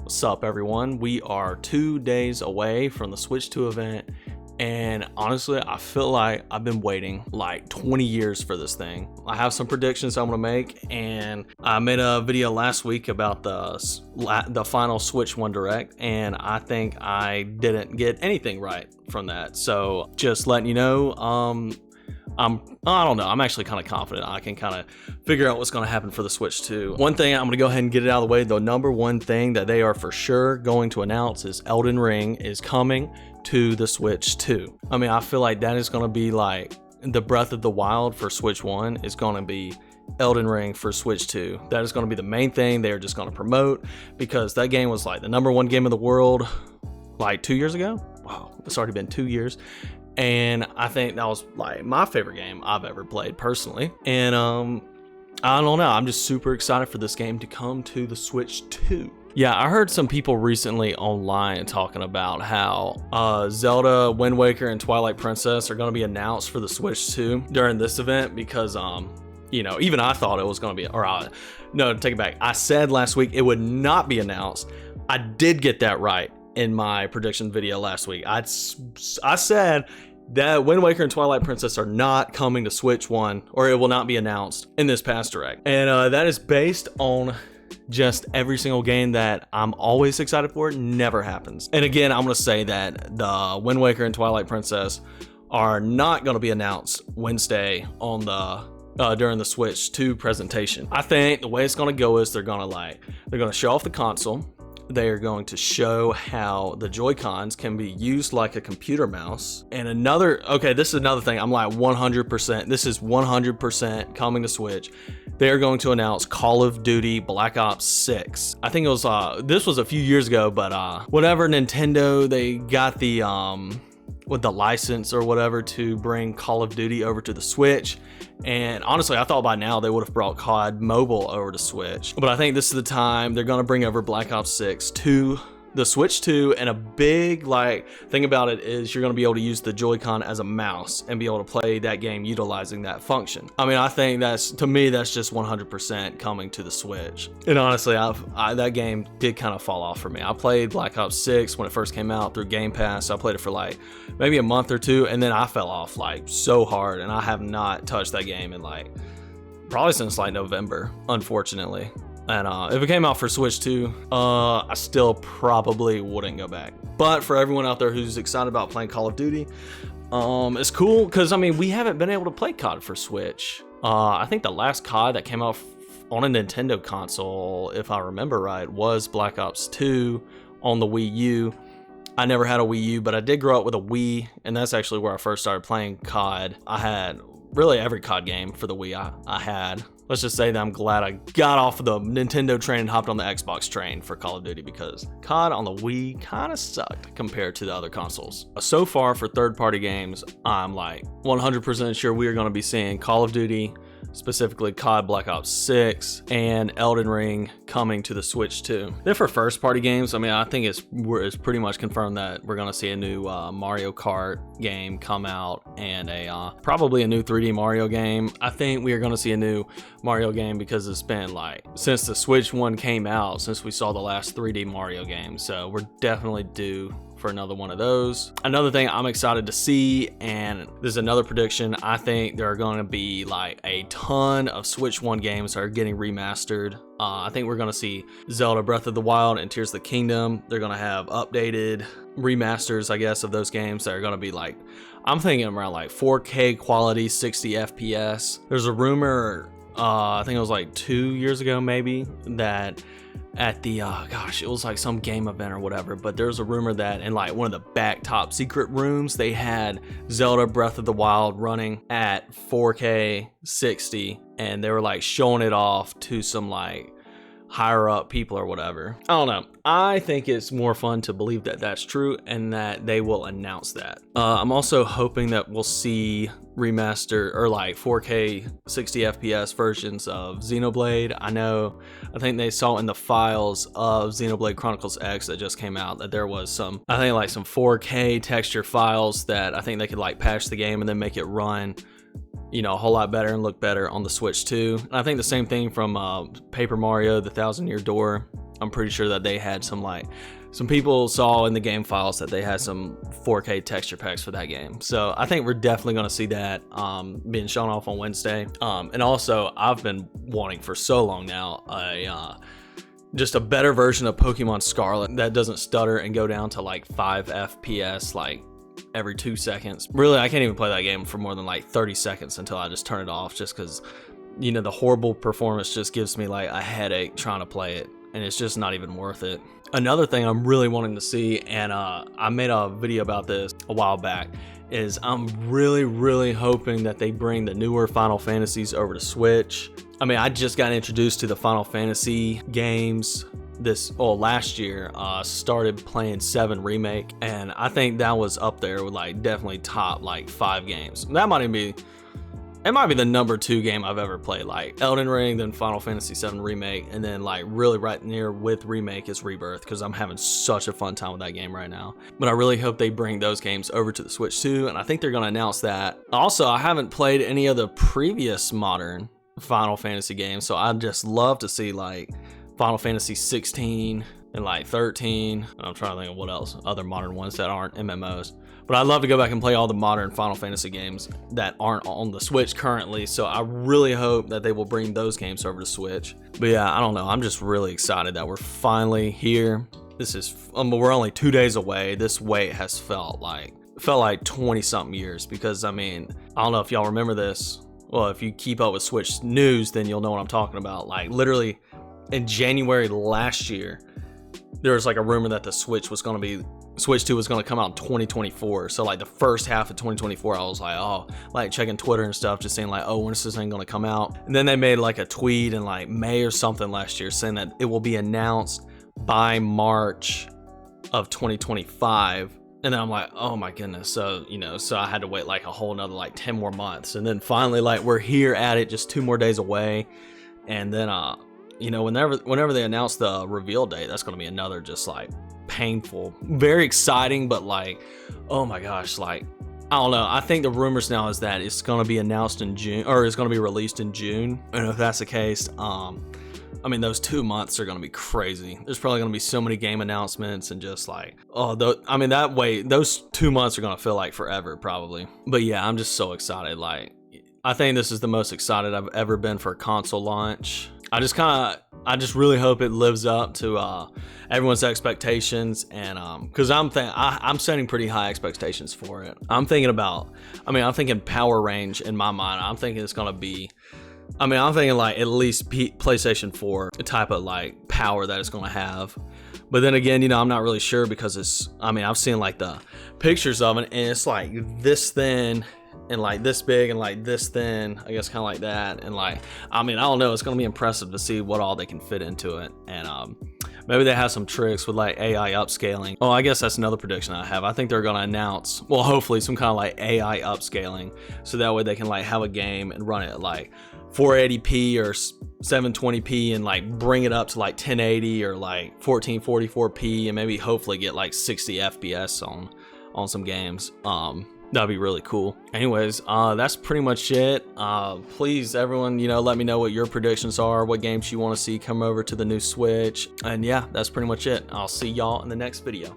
What's up, everyone? We are 2 days away from the Switch 2 event, and honestly, I feel like I've been waiting like 20 years for this thing. I have some predictions I'm gonna make, and I made a video last week about the final Switch 1 Direct, and I think I didn't get anything right from that. So just letting you know, I don't know. I'm actually kind of confident I can kind of figure out what's going to happen for the Switch 2. One thing, I'm going to go ahead and get it out of the way. The number one thing that they are for sure going to announce is Elden Ring is coming to the Switch 2. I mean, I feel like that is going to be like the Breath of the Wild for Switch 1 is going to be Elden Ring for Switch 2. That is going to be the main thing they're just going to promote, because that game was like the number one game of the world like 2 years ago. Wow, it's already been 2 years. And I think that was like my favorite game I've ever played personally. And I don't know, I'm just super excited for this game to come to the Switch 2. Yeah, I heard some people recently online talking about how Zelda, Wind Waker, and Twilight Princess are going to be announced for the Switch 2 during this event, because you know, even I thought it was going to be, no, take it back. I said last week it would not be announced. I did get that right in my prediction video last week. I said that Wind Waker and Twilight Princess are not coming to Switch 1, or it will not be announced in this past Direct. And that is based on just every single game that I'm always excited for. It never happens. And again, I'm going to say that the Wind Waker and Twilight Princess are not going to be announced Wednesday on the during the Switch 2 presentation. I think the way it's going to go is they're going to show off the console. They are going to show how the Joy-Cons can be used like a computer mouse. And this is another thing. I'm like 100%. This is 100% coming to Switch. They're going to announce Call of Duty Black Ops 6. I think it was, this was a few years ago, but whatever, Nintendo, they got with the license or whatever to bring Call of Duty over to the Switch. And honestly, I thought by now they would have brought COD Mobile over to Switch. But I think this is the time they're going to bring over Black Ops 6 to the Switch 2. And a big thing about it is you're going to be able to use the Joy-Con as a mouse and be able to play that game utilizing that function. I mean, I think to me, that's just 100% coming to the Switch. And honestly, that game did kind of fall off for me. I played Black Ops 6 when it first came out through Game Pass. I played it for like maybe a month or two, and then I fell off like so hard, and I have not touched that game in probably since like November, unfortunately. And if it came out for Switch 2, I still probably wouldn't go back. But for everyone out there who's excited about playing Call of Duty, it's cool, because I mean, we haven't been able to play COD for Switch. I think the last COD that came out on a Nintendo console, if I remember right, was Black Ops 2 on the Wii U. I never had a Wii U, but I did grow up with a Wii, and that's actually where I first started playing COD. I had really every COD game for the Wii I had. Let's just say that I'm glad I got off of the Nintendo train and hopped on the Xbox train for Call of Duty, because COD on the Wii kind of sucked compared to the other consoles. So far for third-party games, I'm like 100% sure we are going to be seeing Call of Duty, specifically COD Black Ops 6, and Elden Ring coming to the Switch 2. Then for first-party games, I mean, I think it's pretty much confirmed that we're going to see a new Mario Kart game come out, and probably a new 3D Mario game. I think we are going to see a new Mario game, because it's been since the Switch 1 came out, since we saw the last 3D Mario game. So we're definitely due for another one of those. Another thing I'm excited to see, and this is another prediction, I think there are going to be a ton of Switch 1 games that are getting remastered. I think we're going to see Zelda Breath of the Wild and Tears of the Kingdom. They're going to have updated remasters, I guess, of those games that are going to be I'm thinking around 4K quality, 60 FPS. There's a rumor, I think it was 2 years ago maybe, that at the it was some game event or whatever, but there's a rumor that in one of the back top secret rooms, they had Zelda Breath of the Wild running at 4K 60, and they were showing it off to some higher up people or whatever. I don't know. I think it's more fun to believe that that's true, and that they will announce that. I'm also hoping that we'll see remaster or 4K 60 FPS versions of Xenoblade. I think they saw in the files of Xenoblade Chronicles X that just came out that there was some 4K texture files that I think they could patch the game and then make it run a whole lot better and look better on the Switch 2. And I think the same thing from Paper Mario: The Thousand Year Door I'm pretty sure that they had some people saw in the game files that they had some 4K texture packs for that game. So I think we're definitely going to see that being shown off on Wednesday. And also, I've been wanting for so long now just a better version of Pokemon Scarlet that doesn't stutter and go down to like 5 FPS like every 2 seconds. Really, I can't even play that game for more than like 30 seconds until I just turn it off, just because, you know, the horrible performance just gives me like a headache trying to play it, and it's just not even worth it. Another thing I'm really wanting to see, and I made a video about this a while back, is I'm really hoping that they bring the newer Final Fantasies over to Switch. I mean, I just got introduced to the Final Fantasy games last year. Started playing 7 Remake, and I think that was up there with like definitely top like 5 games. That might even be, it might be the number 2 game I've ever played. Like Elden Ring, then Final Fantasy 7 Remake, and then like really right near with Remake is Rebirth, because I'm having such a fun time with that game right now. But I really hope they bring those games over to the Switch too, and I think they're going to announce that. Also, I haven't played any of the previous modern Final Fantasy games, so I'd just love to see like Final Fantasy 16 and like 13. I'm trying to think of what else, other modern ones that aren't MMOs. But I'd love to go back and play all the modern Final Fantasy games that aren't on the Switch currently, so I really hope that they will bring those games over to Switch. But yeah, I don't know, I'm just really excited that we're finally here. We're only 2 days away. This wait has felt like 20 something years, because I mean, I don't know if y'all remember this. Well, if you keep up with Switch news, then you'll know what I'm talking about. Like literally in January last year, there was like a rumor that the Switch 2 was going to come out in 2024. So like the first half of 2024, I was like, oh, like checking Twitter and stuff, just saying like, oh, when is this thing going to come out? And then they made like a tweet in like May or something last year saying that it will be announced by March of 2025. And then I'm like, oh my goodness. So, you know, so I had to wait like a whole nother like 10 more months. And then finally, like we're here at it, just 2 more days away. And then, you know, whenever they announce the reveal date, that's going to be another just like painful, very exciting, but like, oh my gosh, like, I don't know. I think the rumors now is that it's going to be announced in June, or it's going to be released in June. And if that's the case, I mean, those 2 months are going to be crazy. There's probably going to be so many game announcements and just like, I mean, that way, those 2 months are going to feel like forever probably. But yeah, I'm just so excited. Like, I think this is the most excited I've ever been for a console launch. I just really hope it lives up to everyone's expectations, and because I'm setting pretty high expectations for it. I'm thinking power range in my mind. I'm thinking it's gonna be, I'm thinking like at least PlayStation 4 type of like power that it's gonna have. But then again, you know, I'm not really sure, because I've seen like the pictures of it, and it's like this thin and like this big and like this thin, I guess, kind of like that. And like, I don't know, it's gonna be impressive to see what all they can fit into it. And maybe they have some tricks with like AI upscaling. Oh, I guess that's another prediction I have. I think they're gonna announce, well, hopefully some kind of like AI upscaling, so that way they can like have a game and run it at like 480p or 720p and like bring it up to like 1080 or like 1444p, and maybe hopefully get like 60 FPS on some games. That'd be really cool. Anyways, that's pretty much it. Please, everyone, you know, let me know what your predictions are, what games you want to see come over to the new Switch. And yeah, that's pretty much it. I'll see y'all in the next video.